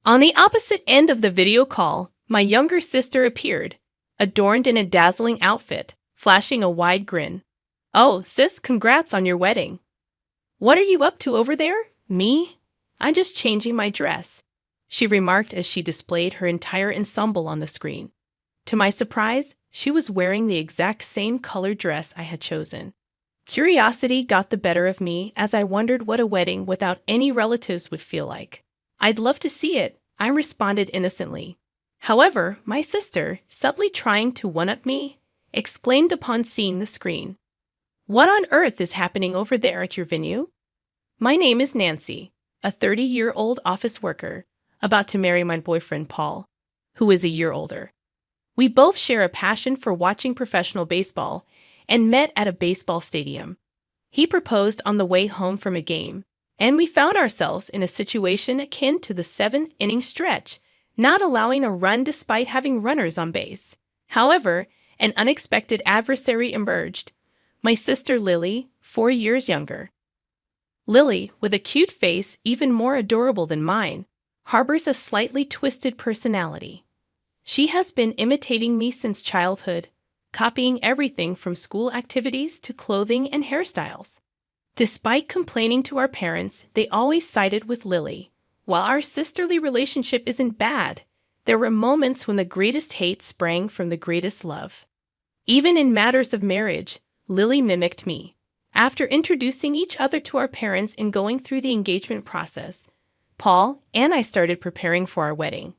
On the opposite end of the video call, my younger sister appeared, adorned in a dazzling outfit, flashing a wide grin. "Oh, sis, congrats on your wedding. What are you up to over there?" "Me? I'm just changing my dress," she remarked as she displayed her entire ensemble on the screen. To my surprise, she was wearing the exact same colored dress I had chosen. Curiosity got the better of me as I wondered what a wedding without any relatives would feel like. "I'd love to see it," I responded innocently. However, my sister, subtly trying to one-up me, exclaimed upon seeing the screen, "What on earth is happening over there at your venue?" My name is Nancy, a 30-year-old office worker, about to marry my boyfriend Paul, who is a year older. We both share a passion for watching professional baseball and met at a baseball stadium. He proposed on the way home from a game, and we found ourselves in a situation akin to the seventh-inning stretch, not allowing a run despite having runners on base. However, an unexpected adversary emerged: my sister Lily, 4 years younger. Lily, with a cute face even more adorable than mine, harbors a slightly twisted personality. She has been imitating me since childhood, copying everything from school activities to clothing and hairstyles. Despite complaining to our parents, they always sided with Lily. While our sisterly relationship isn't bad, there were moments when the greatest hate sprang from the greatest love. Even in matters of marriage, Lily mimicked me. After introducing each other to our parents and going through the engagement process, Paul and I started preparing for our wedding.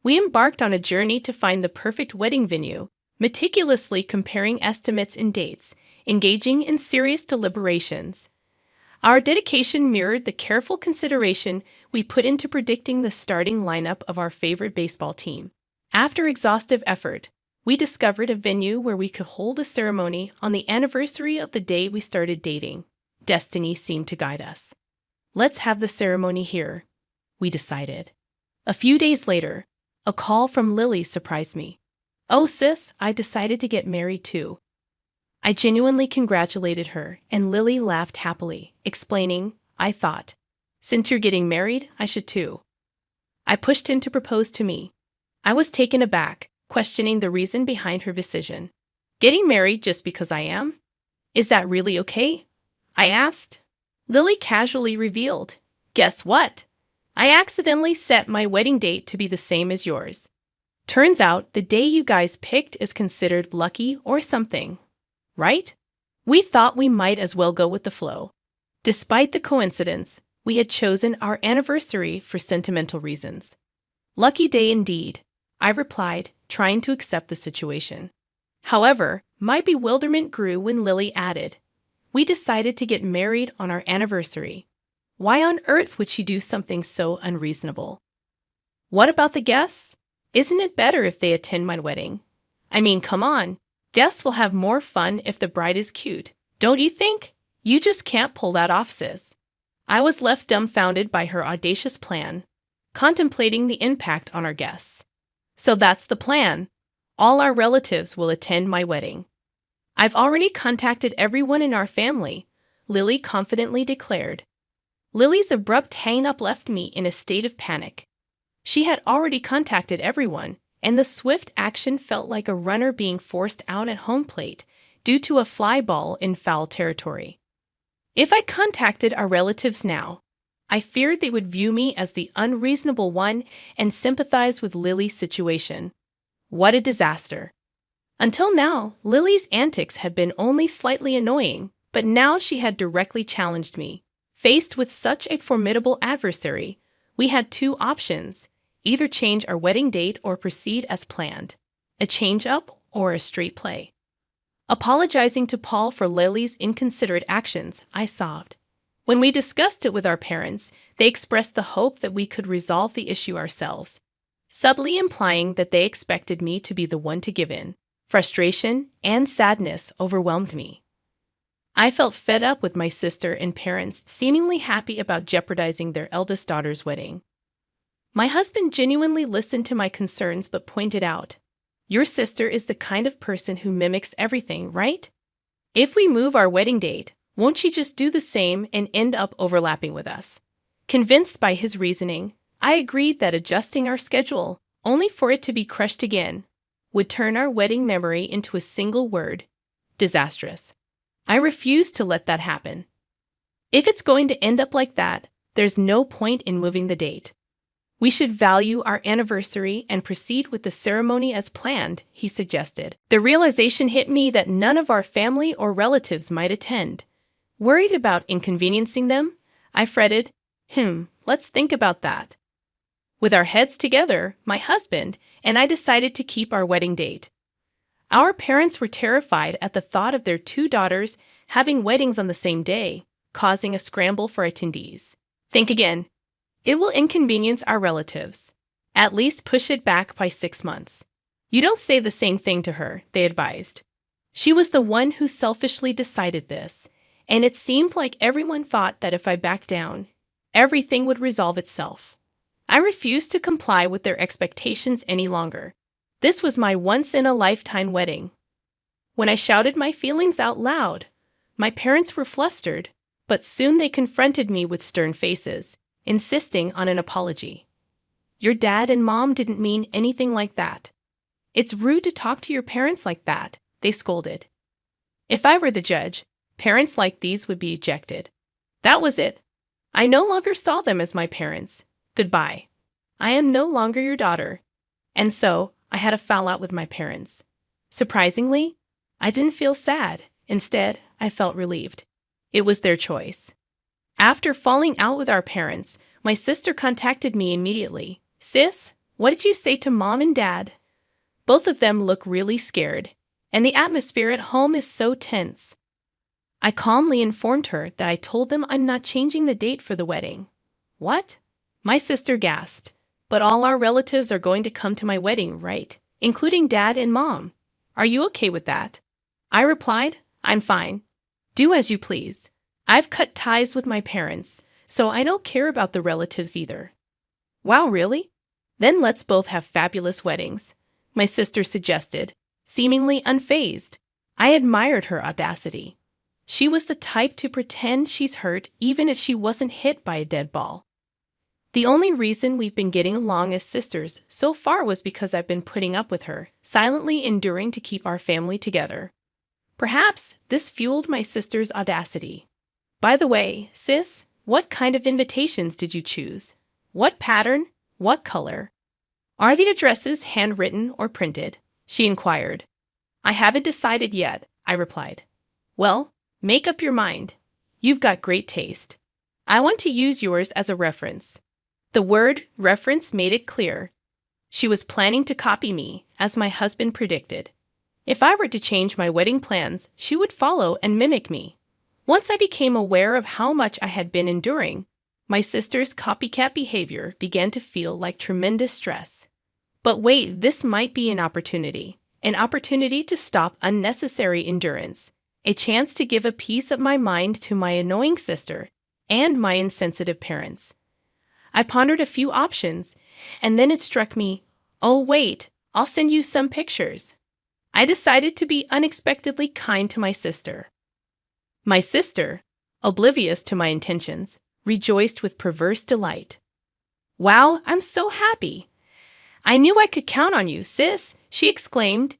We embarked on a journey to find the perfect wedding venue, meticulously comparing estimates and dates, engaging in serious deliberations. Our dedication mirrored the careful consideration we put into predicting the starting lineup of our favorite baseball team. After exhaustive effort, we discovered a venue where we could hold a ceremony on the anniversary of the day we started dating. Destiny seemed to guide us. "Let's have the ceremony here," we decided. A few days later, a call from Lily surprised me. "Oh, sis, I decided to get married too." I genuinely congratulated her, and Lily laughed happily, explaining, "I thought, since you're getting married, I should too." I pushed him to propose to me. I was taken aback, questioning the reason behind her decision. "Getting married just because I am? Is that really okay?" I asked. Lily casually revealed, "Guess what? I accidentally set my wedding date to be the same as yours. Turns out the day you guys picked is considered lucky or something. Right? We thought we might as well go with the flow." Despite the coincidence, we had chosen our anniversary for sentimental reasons. "Lucky day indeed," I replied, trying to accept the situation. However, my bewilderment grew when Lily added, "We decided to get married on our anniversary. Why on earth would she do something so unreasonable?" "What about the guests? Isn't it better if they attend my wedding? I mean, come on. Guests will have more fun if the bride is cute, don't you think? You just can't pull that off, sis." I was left dumbfounded by her audacious plan, contemplating the impact on our guests. "So that's the plan. All our relatives will attend my wedding." "I've already contacted everyone in our family," Lily confidently declared. Lily's abrupt hang-up left me in a state of panic. She had already contacted everyone, and the swift action felt like a runner being forced out at home plate due to a fly ball in foul territory. If I contacted our relatives now, I feared they would view me as the unreasonable one and sympathize with Lily's situation. What a disaster. Until now, Lily's antics had been only slightly annoying, but now she had directly challenged me. Faced with such a formidable adversary, we had two options: either change our wedding date or proceed as planned, a change-up or a straight play. Apologizing to Paul for Lily's inconsiderate actions, I sobbed. When we discussed it with our parents, they expressed the hope that we could resolve the issue ourselves, subtly implying that they expected me to be the one to give in. Frustration and sadness overwhelmed me. I felt fed up with my sister and parents seemingly happy about jeopardizing their eldest daughter's wedding. My husband genuinely listened to my concerns but pointed out, "Your sister is the kind of person who mimics everything, right? If we move our wedding date, won't she just do the same and end up overlapping with us?" Convinced by his reasoning, I agreed that adjusting our schedule, only for it to be crushed again, would turn our wedding memory into a single word: disastrous. I refused to let that happen. If it's going to end up like that, there's no point in moving the date. We should value our anniversary and proceed with the ceremony as planned, he suggested. The realization hit me that none of our family or relatives might attend. Worried about inconveniencing them, I fretted, let's think about that. With our heads together, my husband and I decided to keep our wedding date. Our parents were terrified at the thought of their 2 daughters having weddings on the same day, causing a scramble for attendees. Think again. It will inconvenience our relatives. At least push it back by 6 months. You don't say the same thing to her, they advised. She was the one who selfishly decided this, and it seemed like everyone thought that if I backed down, everything would resolve itself. I refused to comply with their expectations any longer. This was my once-in-a-lifetime wedding. When I shouted my feelings out loud, my parents were flustered, but soon they confronted me with stern faces, insisting on an apology. Your dad and mom didn't mean anything like that. It's rude to talk to your parents like that, they scolded. If I were the judge, parents like these would be ejected. That was it. I no longer saw them as my parents. Goodbye. I am no longer your daughter. And so, I had a fallout with my parents. Surprisingly, I didn't feel sad. Instead, I felt relieved. It was their choice. After falling out with our parents, my sister contacted me immediately. Sis, what did you say to mom and dad? Both of them look really scared, and the atmosphere at home is so tense. I calmly informed her that I told them I'm not changing the date for the wedding. What? My sister gasped. But all our relatives are going to come to my wedding, right? Including dad and mom. Are you okay with that? I replied, I'm fine. Do as you please. I've cut ties with my parents, so I don't care about the relatives either. Wow, really? Then let's both have fabulous weddings, my sister suggested, seemingly unfazed. I admired her audacity. She was the type to pretend she's hurt even if she wasn't hit by a dead ball. The only reason we've been getting along as sisters so far was because I've been putting up with her, silently enduring to keep our family together. Perhaps this fueled my sister's audacity. By the way, sis, what kind of invitations did you choose? What pattern? What color? Are the addresses handwritten or printed? She inquired. I haven't decided yet, I replied. Well, make up your mind. You've got great taste. I want to use yours as a reference. The word reference made it clear. She was planning to copy me, as my husband predicted. If I were to change my wedding plans, she would follow and mimic me. Once I became aware of how much I had been enduring, my sister's copycat behavior began to feel like tremendous stress. But wait, this might be an opportunity to stop unnecessary endurance, a chance to give a piece of my mind to my annoying sister and my insensitive parents. I pondered a few options, and then it struck me, oh wait, I'll send you some pictures. I decided to be unexpectedly kind to my sister. My sister, oblivious to my intentions, rejoiced with perverse delight. Wow, I'm so happy. I knew I could count on you, sis, she exclaimed.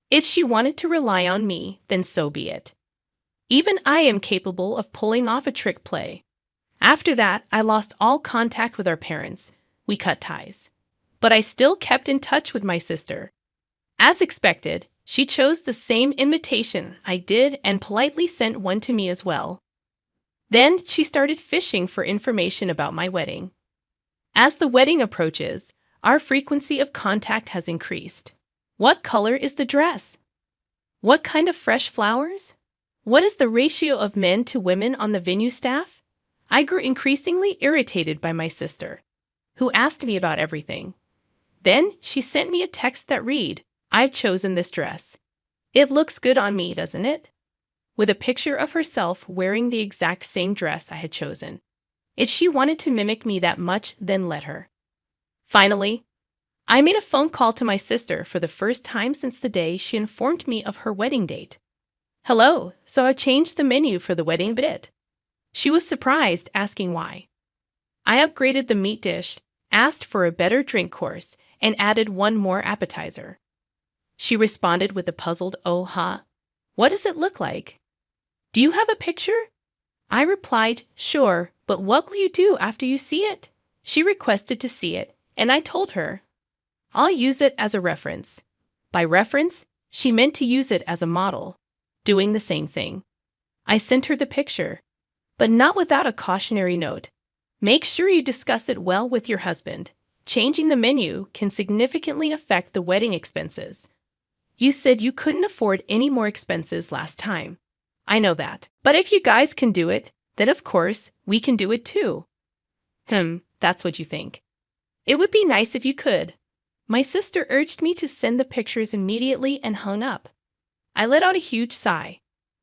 If she wanted to rely on me, then so be it. Even I am capable of pulling off a trick play. After that, I lost all contact with our parents. We cut ties. But I still kept in touch with my sister. As expected, she chose the same invitation I did and politely sent one to me as well. Then she started fishing for information about my wedding. As the wedding approaches, our frequency of contact has increased. What color is the dress? What kind of fresh flowers? What is the ratio of men to women on the venue staff? I grew increasingly irritated by my sister, who asked me about everything. Then she sent me a text that read, I've chosen this dress. It looks good on me, doesn't it? With a picture of herself wearing the exact same dress I had chosen. If she wanted to mimic me that much, then let her. Finally, I made a phone call to my sister for the first time since the day she informed me of her wedding date. Hello, so I changed the menu for the wedding bit. She was surprised, asking why. I upgraded the meat dish, asked for a better drink course, and added one more appetizer. She responded with a puzzled "Oh, huh? What does it look like? Do you have a picture?" I replied, "Sure, but what will you do after you see it?" She requested to see it, and I told her, "I'll use it as a reference." By reference, she meant to use it as a model, doing the same thing. I sent her the picture, but not without a cautionary note. Make sure you discuss it well with your husband. Changing the menu can significantly affect the wedding expenses. You said you couldn't afford any more expenses last time. I know that. But if you guys can do it, then of course, we can do it too. That's what you think. It would be nice if you could. My sister urged me to send the pictures immediately and hung up. I let out a huge sigh.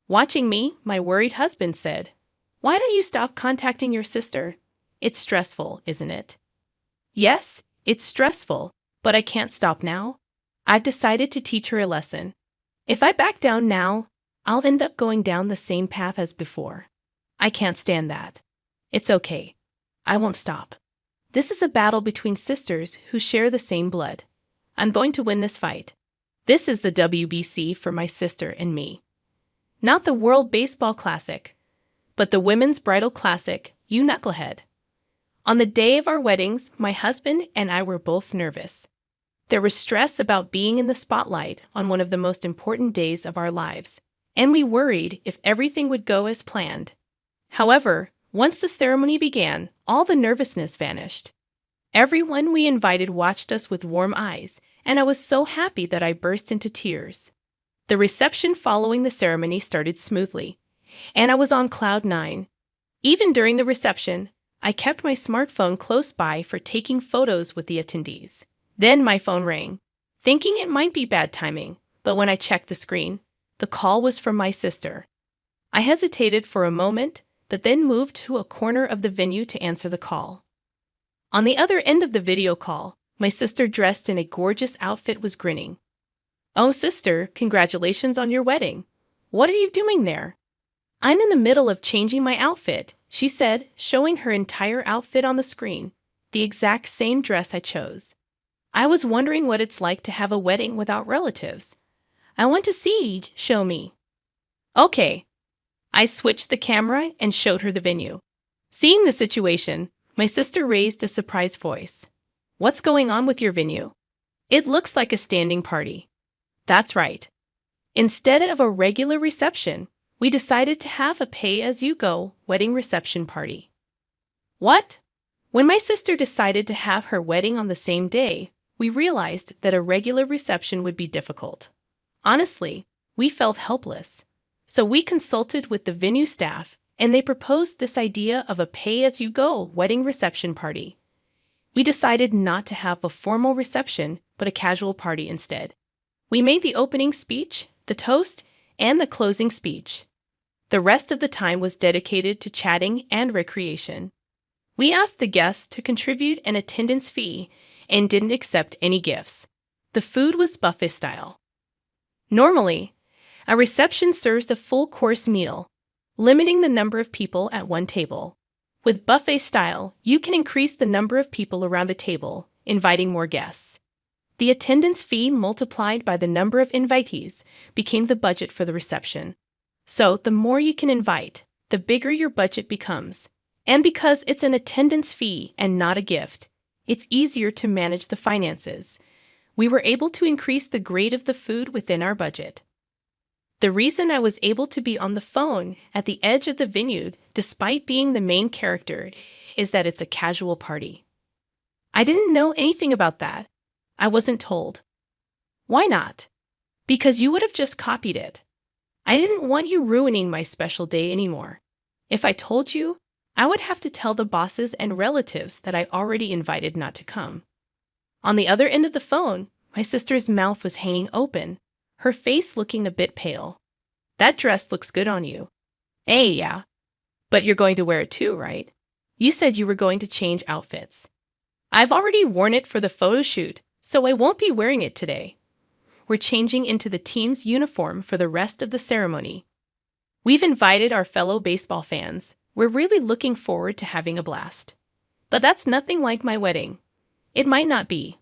Watching me, my worried husband said, "Why don't you stop contacting your sister? It's stressful, isn't it?" Yes, it's stressful, but I can't stop now. I've decided to teach her a lesson. If I back down now, I'll end up going down the same path as before. I can't stand that. It's okay. I won't stop. This is a battle between sisters who share the same blood. I'm going to win this fight. This is the WBC for my sister and me. Not the World Baseball Classic, but the Women's Bridal Classic, you knucklehead. On the day of our weddings, my husband and I were both nervous. There was stress about being in the spotlight on one of the most important days of our lives, and we worried if everything would go as planned. However, once the ceremony began, all the nervousness vanished. Everyone we invited watched us with warm eyes, and I was so happy that I burst into tears. The reception following the ceremony started smoothly, and I was on cloud nine. Even during the reception, I kept my smartphone close by for taking photos with the attendees. Then my phone rang, thinking it might be bad timing, but when I checked the screen, the call was from my sister. I hesitated for a moment, but then moved to a corner of the venue to answer the call. On the other end of the video call, my sister, dressed in a gorgeous outfit, was grinning. "Oh, sister, congratulations on your wedding. What are you doing there?" "I'm in the middle of changing my outfit," she said, showing her entire outfit on the screen, the exact same dress I chose. "I was wondering what it's like to have a wedding without relatives. I want to see, show me." "Okay." I switched the camera and showed her the venue. Seeing the situation, my sister raised a surprised voice. "What's going on with your venue? It looks like a standing party." "That's right. Instead of a regular reception, we decided to have a pay-as-you-go wedding reception party." "What?" When my sister decided to have her wedding on the same day, we realized that a regular reception would be difficult. Honestly, we felt helpless. So we consulted with the venue staff, and they proposed this idea of a pay-as-you-go wedding reception party. We decided not to have a formal reception, but a casual party instead. We made the opening speech, the toast, and the closing speech. The rest of the time was dedicated to chatting and recreation. We asked the guests to contribute an attendance fee and didn't accept any gifts. The food was buffet style. Normally, a reception serves a full-course meal, limiting the number of people at one table. With buffet style, you can increase the number of people around a table, inviting more guests. The attendance fee multiplied by the number of invitees became the budget for the reception. So, the more you can invite, the bigger your budget becomes. And because it's an attendance fee and not a gift, it's easier to manage the finances. We were able to increase the grade of the food within our budget. The reason I was able to be on the phone at the edge of the venue despite being the main character is that it's a casual party. I didn't know anything about that. I wasn't told. Why not? Because you would have just copied it. I didn't want you ruining my special day anymore. If I told you, I would have to tell the bosses and relatives that I already invited not to come. On the other end of the phone, my sister's mouth was hanging open, her face looking a bit pale. "That dress looks good on you." Yeah. But you're going to wear it too, right? You said you were going to change outfits." "I've already worn it for the photo shoot, so I won't be wearing it today. We're changing into the team's uniform for the rest of the ceremony. We've invited our fellow baseball fans. We're really looking forward to having a blast. But that's nothing like my wedding. It might not be.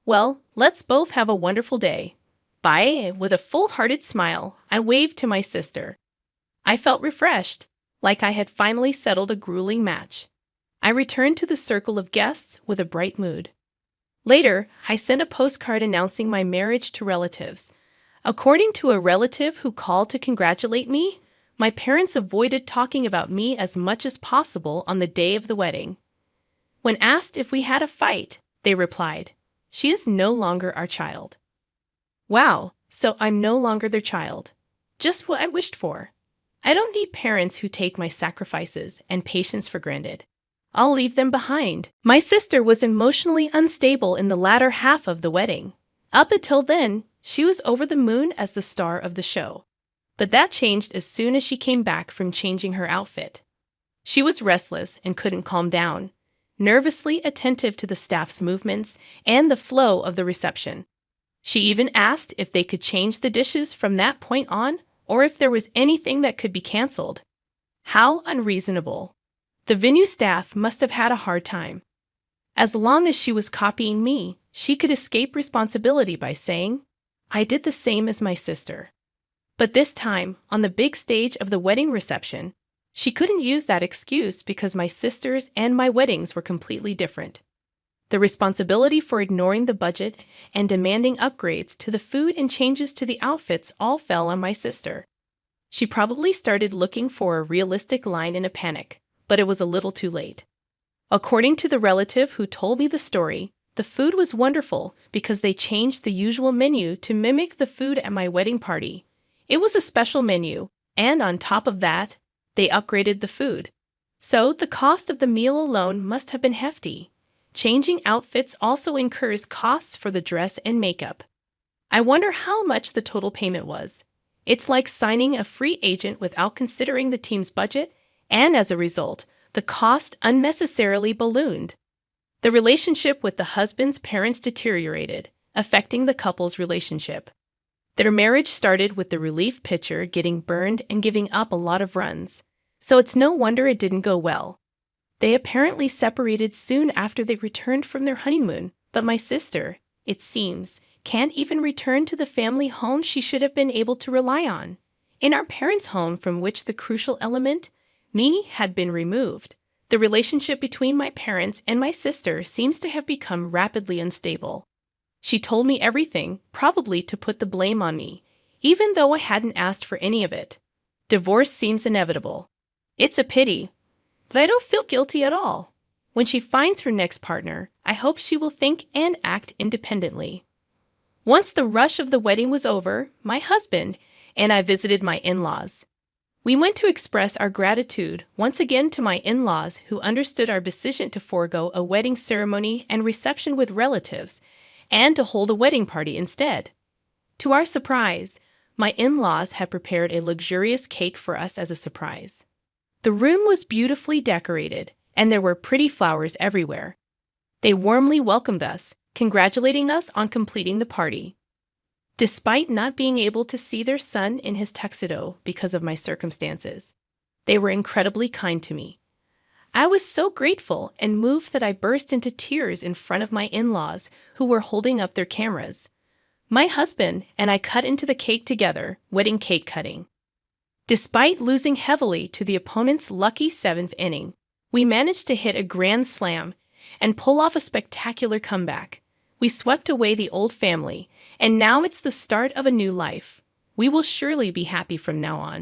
Well, let's both have a wonderful day. Bye. With a full-hearted smile, I waved to my sister. I felt refreshed, like I had finally settled a grueling match. I returned to the circle of guests with a bright mood. Later, I sent a postcard announcing my marriage to relatives. According to a relative who called to congratulate me, my parents avoided talking about me as much as possible on the day of the wedding. When asked if we had a fight, they replied, "She is no longer our child." Wow, so I'm no longer their child. Just what I wished for. I don't need parents who take my sacrifices and patience for granted. I'll leave them behind. My sister was emotionally unstable in the latter half of the wedding. Up until then, she was over the moon as the star of the show. But that changed as soon as she came back from changing her outfit. She was restless and couldn't calm down, nervously attentive to the staff's movements and the flow of the reception. She even asked if they could change the dishes from that point on, or if there was anything that could be canceled. How unreasonable. The venue staff must have had a hard time. As long as she was copying me, she could escape responsibility by saying, "I did the same as my sister." But this time, on the big stage of the wedding reception, she couldn't use that excuse because my sisters and my weddings were completely different. The responsibility for ignoring the budget and demanding upgrades to the food and changes to the outfits all fell on my sister. She probably started looking for a realistic line in a panic, but it was a little too late. According to the relative who told me the story, the food was wonderful because they changed the usual menu to mimic the food at my wedding party. It was a special menu, and on top of that, they upgraded the food. So the cost of the meal alone must have been hefty. Changing outfits also incurs costs for the dress and makeup. I wonder how much the total payment was. It's like signing a free agent without considering the team's budget, and as a result, the cost unnecessarily ballooned. The relationship with the husband's parents deteriorated, affecting the couple's relationship. Their marriage started with the relief pitcher getting burned and giving up a lot of runs, so it's no wonder it didn't go well. They apparently separated soon after they returned from their honeymoon, but my sister, it seems, can't even return to the family home she should have been able to rely on. In our parents' home from which the crucial element, me, had been removed, the relationship between my parents and my sister seems to have become rapidly unstable. She told me everything, probably to put the blame on me, even though I hadn't asked for any of it. Divorce seems inevitable. It's a pity, but I don't feel guilty at all. When she finds her next partner, I hope she will think and act independently. Once the rush of the wedding was over, my husband and I visited my in-laws. We went to express our gratitude once again to my in-laws who understood our decision to forego a wedding ceremony and reception with relatives and to hold a wedding party instead. To our surprise, my in-laws had prepared a luxurious cake for us as a surprise. The room was beautifully decorated, and there were pretty flowers everywhere. They warmly welcomed us, congratulating us on completing the party. Despite not being able to see their son in his tuxedo because of my circumstances, they were incredibly kind to me. I was so grateful and moved that I burst into tears in front of my in-laws who were holding up their cameras. My husband and I cut into the cake together, wedding cake cutting. Despite losing heavily to the opponent's lucky 7th inning, we managed to hit a grand slam and pull off a spectacular comeback. We swept away the old family, and now it's the start of a new life. We will surely be happy from now on.